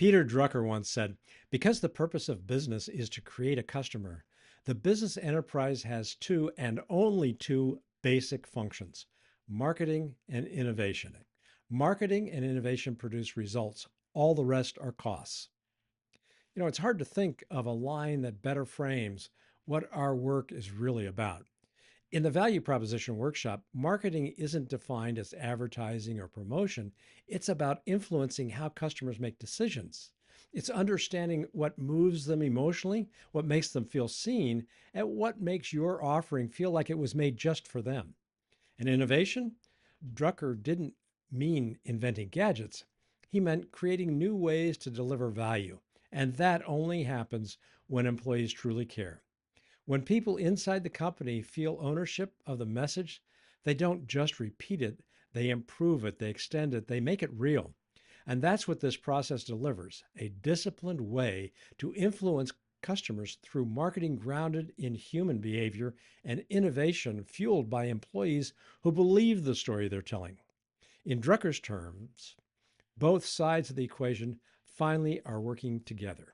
Peter Drucker once said, because the purpose of business is to create a customer, the business enterprise has two and only two basic functions: marketing and innovation. Marketing and innovation produce results, all the rest are costs. It's hard to think of a line that better frames what our work is really about. In the value proposition workshop, marketing isn't defined as advertising or promotion. It's about influencing how customers make decisions. It's understanding what moves them emotionally, what makes them feel seen, and what makes your offering feel like it was made just for them. And innovation? Drucker didn't mean inventing gadgets. He meant creating new ways to deliver value. And that only happens when employees truly care. When people inside the company feel ownership of the message, they don't just repeat it, they improve it, they extend it, they make it real. And that's what this process delivers: a disciplined way to influence customers through marketing grounded in human behavior and innovation fueled by employees who believe the story they're telling. In Drucker's terms, both sides of the equation finally are working together.